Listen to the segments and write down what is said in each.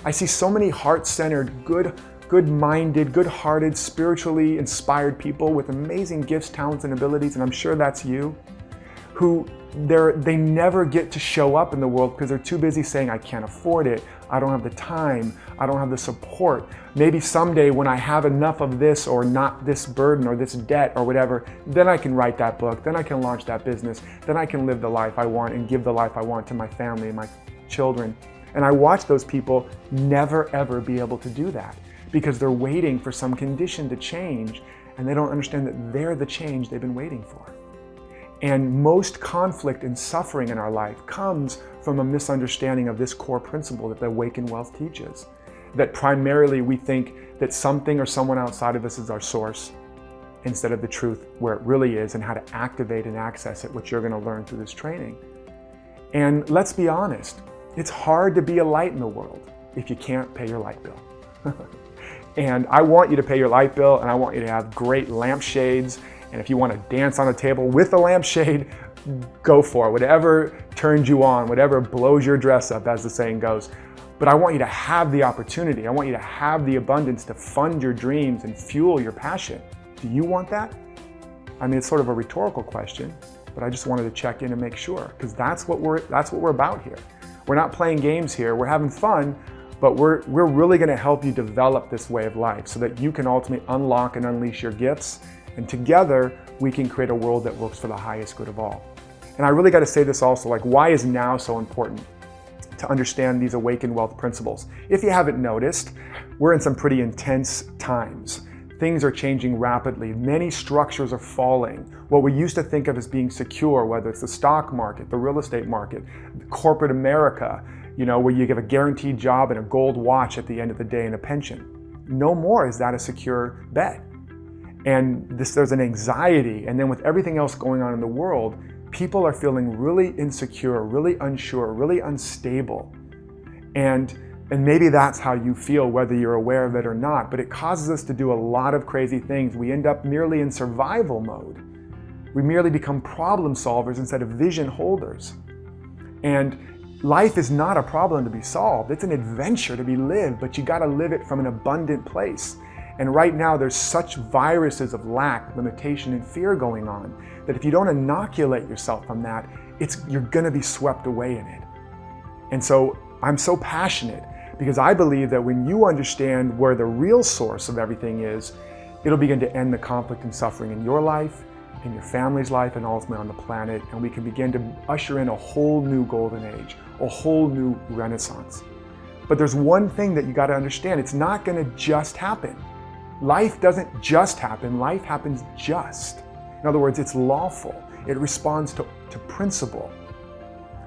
I see so many heart-centered, good-minded, good-hearted, spiritually inspired people with amazing gifts, talents, and abilities, and I'm sure that's you, who they never get to show up in the world because they're too busy saying, I can't afford it, I don't have the time, I don't have the support. Maybe someday when I have enough of this or not this burden or this debt or whatever, then I can write that book, then I can launch that business, then I can live the life I want and give the life I want to my family and my children. And I watch those people never ever be able to do that because they're waiting for some condition to change and they don't understand that they're the change they've been waiting for. And most conflict and suffering in our life comes from a misunderstanding of this core principle that the Awakened Wealth teaches. That primarily we think that something or someone outside of us is our source instead of the truth where it really is and how to activate and access it, which you're going to learn through this training. And let's be honest, it's hard to be a light in the world if you can't pay your light bill. And I want you to pay your light bill, and I want you to have great lampshades. And if you want to dance on a table with a lampshade, go for it. Whatever turns you on, whatever blows your dress up, as the saying goes. But I want you to have the opportunity. I want you to have the abundance to fund your dreams and fuel your passion. Do you want that? I mean, it's sort of a rhetorical question, but I just wanted to check in and make sure, because that's what we're about here. We're not playing games here. We're having fun, but we're really going to help you develop this way of life so that you can ultimately unlock and unleash your gifts. And together, we can create a world that works for the highest good of all. And I really got to say this also, like, why is now so important to understand these Awakened Wealth principles? If you haven't noticed, we're in some pretty intense times. Things are changing rapidly. Many structures are falling. What we used to think of as being secure, whether it's the stock market, the real estate market, corporate America, where you give a guaranteed job and a gold watch at the end of the day and a pension. No more is that a secure bet. And there's an anxiety, and then with everything else going on in the world, people are feeling really insecure, really unsure, really unstable. And maybe that's how you feel, whether you're aware of it or not, but it causes us to do a lot of crazy things. We end up merely in survival mode. We merely become problem solvers instead of vision holders. And life is not a problem to be solved. It's an adventure to be lived, but you got to live it from an abundant place. And right now there's such viruses of lack, limitation, and fear going on that if you don't inoculate yourself from that, you're gonna be swept away in it. And so I'm so passionate because I believe that when you understand where the real source of everything is, it'll begin to end the conflict and suffering in your life, in your family's life, and ultimately on the planet. And we can begin to usher in a whole new golden age, a whole new renaissance. But there's one thing that you got to understand. It's not going to just happen. Life doesn't just happen. Life happens just. In other words, it's lawful. It responds to principle.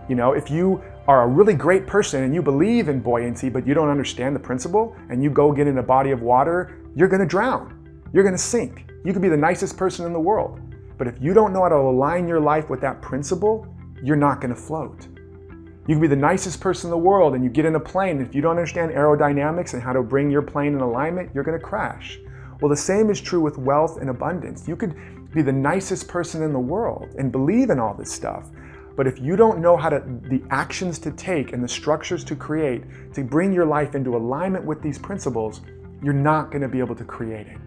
If you are a really great person and you believe in buoyancy, but you don't understand the principle, and you go get in a body of water, you're going to drown. You're going to sink. You could be the nicest person in the world. But if you don't know how to align your life with that principle, you're not going to float. You can be the nicest person in the world and you get in a plane, and if you don't understand aerodynamics and how to bring your plane in alignment, you're going to crash. Well, the same is true with wealth and abundance. You could be the nicest person in the world and believe in all this stuff, but if you don't know the actions to take and the structures to create to bring your life into alignment with these principles, you're not going to be able to create it.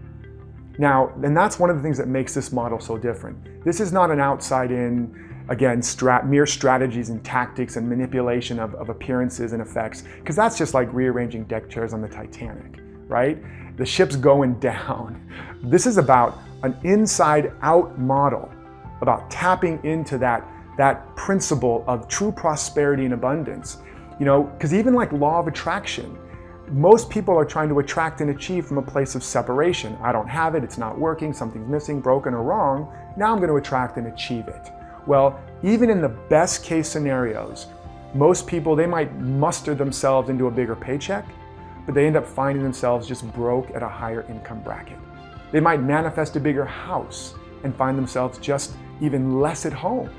Now, and that's one of the things that makes this model so different. This is not an outside-in, again, mere strategies and tactics and manipulation of appearances and effects, because that's just like rearranging deck chairs on the Titanic, right? The ship's going down. This is about an inside-out model, about tapping into that principle of true prosperity and abundance. Because even like law of attraction, most people are trying to attract and achieve from a place of separation. I don't have it, it's not working, something's missing, broken, or wrong. Now I'm going to attract and achieve it. Well, even in the best case scenarios, most people, they might muster themselves into a bigger paycheck, but they end up finding themselves just broke at a higher income bracket. They might manifest a bigger house and find themselves just even less at home.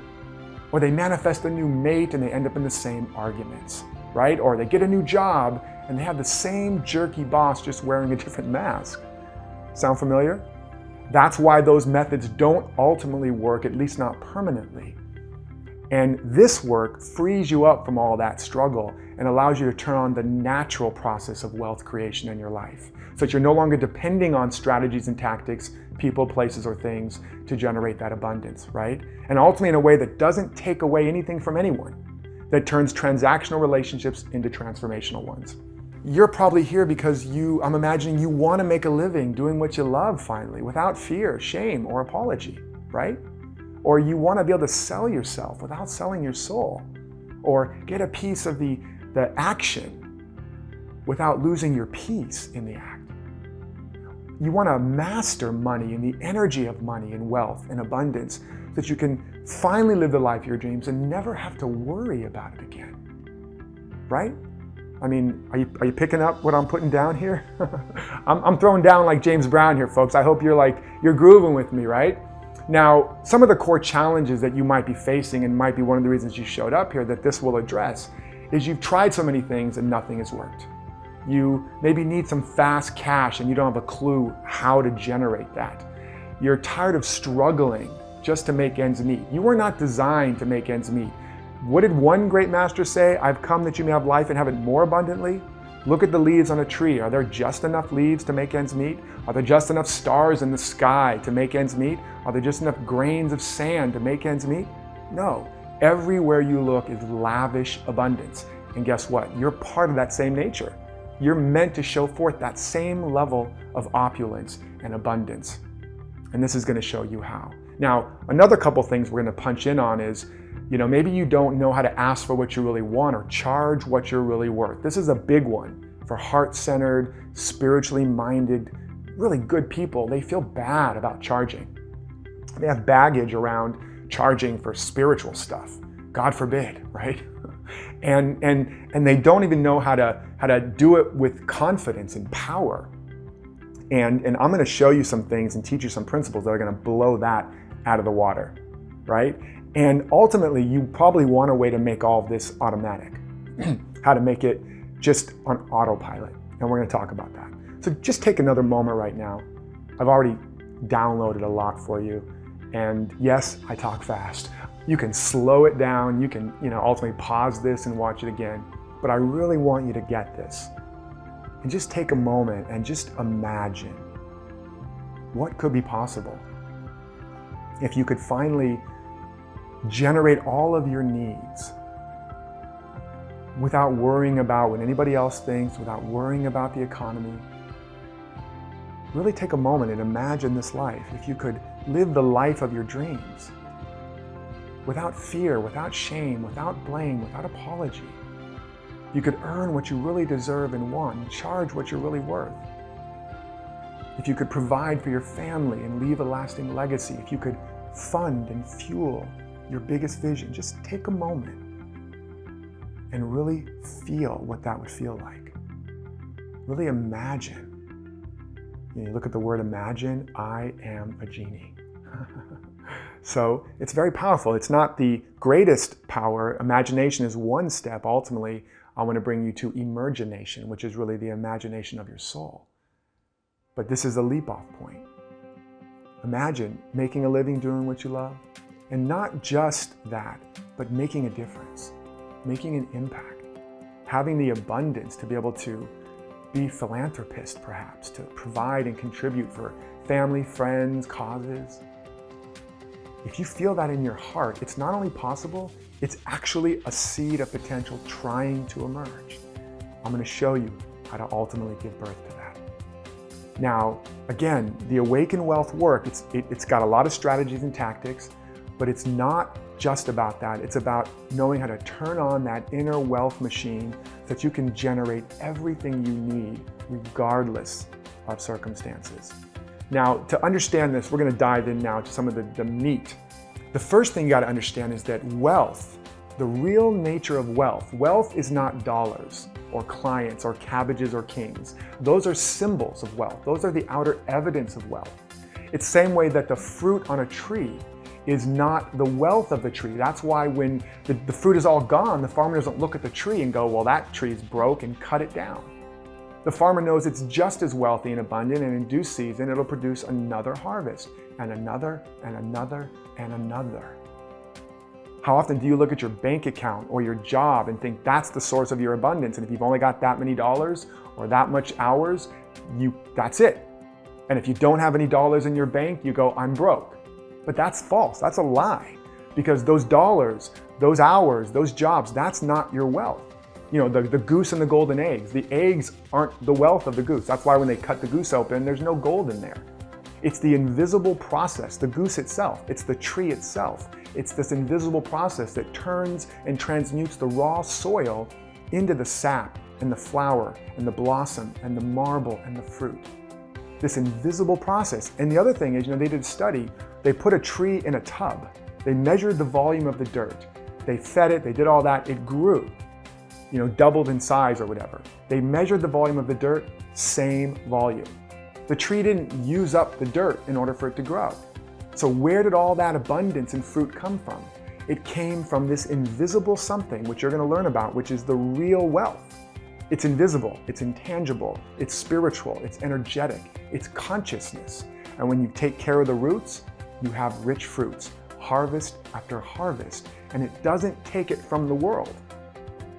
Or they manifest a new mate and they end up in the same arguments, right? Or they get a new job and they have the same jerky boss just wearing a different mask. Sound familiar? That's why those methods don't ultimately work, at least not permanently. And this work frees you up from all that struggle and allows you to turn on the natural process of wealth creation in your life, so that you're no longer depending on strategies and tactics, people, places, or things to generate that abundance, right? And ultimately in a way that doesn't take away anything from anyone, that turns transactional relationships into transformational ones. You're probably here because I'm imagining you want to make a living doing what you love finally, without fear, shame, or apology, right? Or you want to be able to sell yourself without selling your soul, or get a piece of the action without losing your peace in the act. You want to master money and the energy of money and wealth and abundance so that you can finally live the life of your dreams and never have to worry about it again, right? I mean, are you picking up what I'm putting down here? I'm throwing down like James Brown here, folks. I hope you're grooving with me, right? Now, some of the core challenges that you might be facing, and might be one of the reasons you showed up here that this will address, is you've tried so many things and nothing has worked. You maybe need some fast cash and you don't have a clue how to generate that. You're tired of struggling just to make ends meet. You were not designed to make ends meet. What did one great master say? I've come that you may have life and have it more abundantly. Look at the leaves on a tree. Are there just enough leaves to make ends meet? Are there just enough stars in the sky to make ends meet? Are there just enough grains of sand to make ends meet? No. Everywhere you look is lavish abundance. And guess what? You're part of that same nature. You're meant to show forth that same level of opulence and abundance. And this is going to show you how. Now, another couple things we're going to punch in on is, maybe you don't know how to ask for what you really want or charge what you're really worth. This is a big one for heart-centered, spiritually minded, really good people. They feel bad about charging. They have baggage around charging for spiritual stuff. God forbid, right? And they don't even know how to do it with confidence and power. And I'm going to show you some things and teach you some principles that are going to blow that out of the water, right? And ultimately, you probably want a way to make all of this automatic, how to make it just on autopilot. And we're going to talk about that. So just take another moment right now. I've already downloaded a lot for you. And yes, I talk fast. You can slow it down. You can, ultimately pause this and watch it again. But I really want you to get this. And just take a moment and just imagine what could be possible if you could finally generate all of your needs without worrying about what anybody else thinks, without worrying about the economy. Really take a moment and imagine this life. If you could live the life of your dreams without fear, without shame, without blame, without apology. You could earn what you really deserve and want, and charge what you're really worth. If you could provide for your family and leave a lasting legacy, if you could fund and fuel your biggest vision, just take a moment and really feel what that would feel like. Really imagine. You look at the word imagine, I am a genie. So it's very powerful. It's not the greatest power. Imagination is one step. Ultimately, I want to bring you to emergination, which is really the imagination of your soul. But this is a leap-off point. Imagine making a living doing what you love. And not just that, but making a difference, making an impact, having the abundance to be able to be philanthropist, perhaps, to provide and contribute for family, friends, causes. If you feel that in your heart, it's not only possible, it's actually a seed of potential trying to emerge. I'm going to show you how to ultimately give birth to that. Now, again, the Awaken Wealth work, it's got a lot of strategies and tactics, but it's not just about that. It's about knowing how to turn on that inner wealth machine so that you can generate everything you need regardless of circumstances. Now, to understand this, we're going to dive in now to some of the meat. The first thing you got to understand is that wealth, the real nature of wealth is not dollars or clients or cabbages or kings. Those are symbols of wealth. Those are the outer evidence of wealth. It's the same way that the fruit on a tree is not the wealth of the tree. That's why when the fruit is all gone, the farmer doesn't look at the tree and go, well, that tree is broke, and cut it down. The farmer knows it's just as wealthy and abundant, and in due season, it'll produce another harvest, and another, and another, and another. How often do you look at your bank account or your job and think that's the source of your abundance? And if you've only got that many dollars or that much hours, that's it. And if you don't have any dollars in your bank, you go, I'm broke. But that's false. That's a lie. Because those dollars, those hours, those jobs, that's not your wealth. You know, the goose and the golden eggs. The eggs aren't the wealth of the goose. That's why when they cut the goose open, there's no gold in there. It's the invisible process, the goose itself. It's the tree itself. It's this invisible process that turns and transmutes the raw soil into the sap and the flower and the blossom and the marble and the fruit. This invisible process. And the other thing is, they did a study. They put a tree in a tub. They measured the volume of the dirt. They fed it. They did all that. It grew, doubled in size or whatever. They measured the volume of the dirt, same volume. The tree didn't use up the dirt in order for it to grow. So where did all that abundance in fruit come from? It came from this invisible something, which you're going to learn about, which is the real wealth. It's invisible, it's intangible, it's spiritual, it's energetic, it's consciousness. And when you take care of the roots, you have rich fruits, harvest after harvest. And it doesn't take it from the world.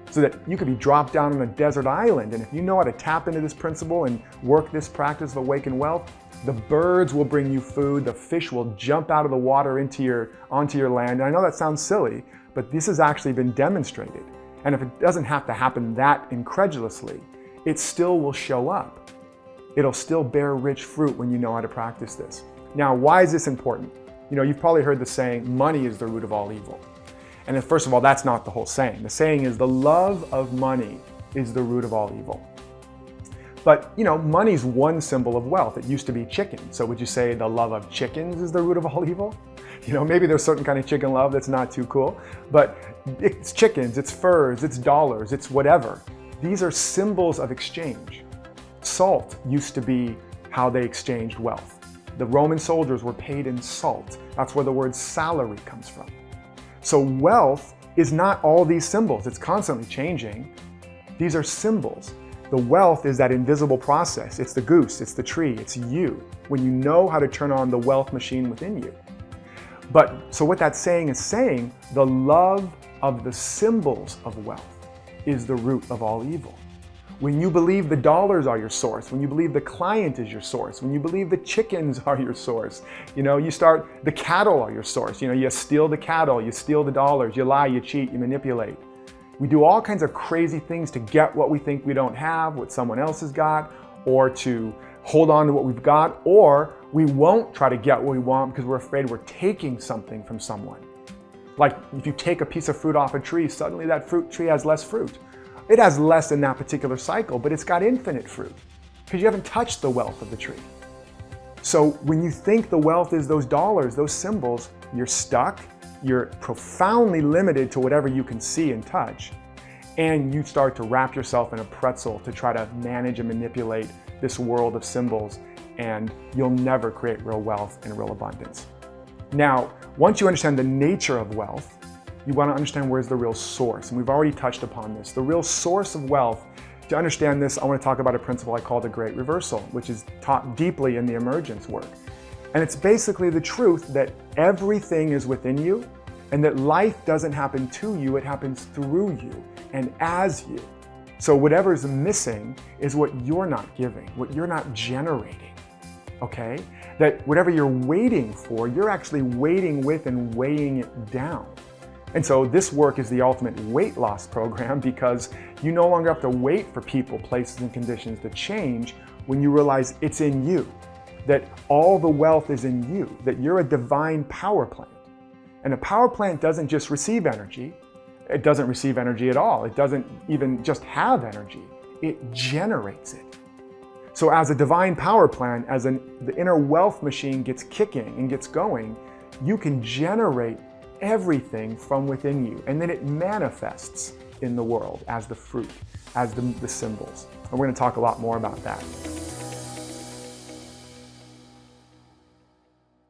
So that you could be dropped down on a desert island, and if you know how to tap into this principle and work this practice of awakened wealth, the birds will bring you food, the fish will jump out of the water onto your land. And I know that sounds silly, but this has actually been demonstrated. And if it doesn't have to happen that incredulously, it still will show up. It'll still bear rich fruit when you know how to practice this. Now, why is this important? You've probably heard the saying, money is the root of all evil. And then first of all, that's not the whole saying. The saying is the love of money is the root of all evil. But, money's one symbol of wealth. It used to be chicken. So would you say the love of chickens is the root of all evil? Maybe there's certain kind of chicken love that's not too cool, but it's chickens, it's furs, it's dollars, it's whatever. These are symbols of exchange. Salt used to be how they exchanged wealth. The Roman soldiers were paid in salt. That's where the word salary comes from. So wealth is not all these symbols. It's constantly changing. These are symbols. The wealth is that invisible process. It's the goose, it's the tree, it's you, when you know how to turn on the wealth machine within you. So what that saying is saying, the love of the symbols of wealth is the root of all evil. When you believe the dollars are your source, when you believe the client is your source, when you believe the chickens are your source, the cattle are your source. You steal the cattle, you steal the dollars, you lie, you cheat, you manipulate. We do all kinds of crazy things to get what we think we don't have, what someone else has got, or to hold on to what we've got, or we won't try to get what we want because we're afraid we're taking something from someone. Like if you take a piece of fruit off a tree, suddenly that fruit tree has less fruit. It has less in that particular cycle, but it's got infinite fruit because you haven't touched the wealth of the tree. So when you think the wealth is those dollars, those symbols, you're stuck, you're profoundly limited to whatever you can see and touch, and you start to wrap yourself in a pretzel to try to manage and manipulate this world of symbols, and you'll never create real wealth and real abundance. Now, once you understand the nature of wealth, you want to understand where's the real source. And we've already touched upon this. The real source of wealth, to understand this, I want to talk about a principle I call the Great Reversal, which is taught deeply in the emergence work. And it's basically the truth that everything is within you and that life doesn't happen to you, it happens through you and as you. So whatever's missing is what you're not giving, what you're not generating, okay? That whatever you're waiting for, you're actually waiting with and weighing it down. And so this work is the ultimate weight loss program because you no longer have to wait for people, places, and conditions to change when you realize it's in you, that all the wealth is in you, that you're a divine power plant. And a power plant doesn't just receive energy, it doesn't receive energy at all. It doesn't even just have energy, it generates it. So as a divine power plant, as the inner wealth machine gets kicking and gets going, you can generate everything from within you, and then it manifests in the world as the fruit, as the symbols. And we're going to talk a lot more about that.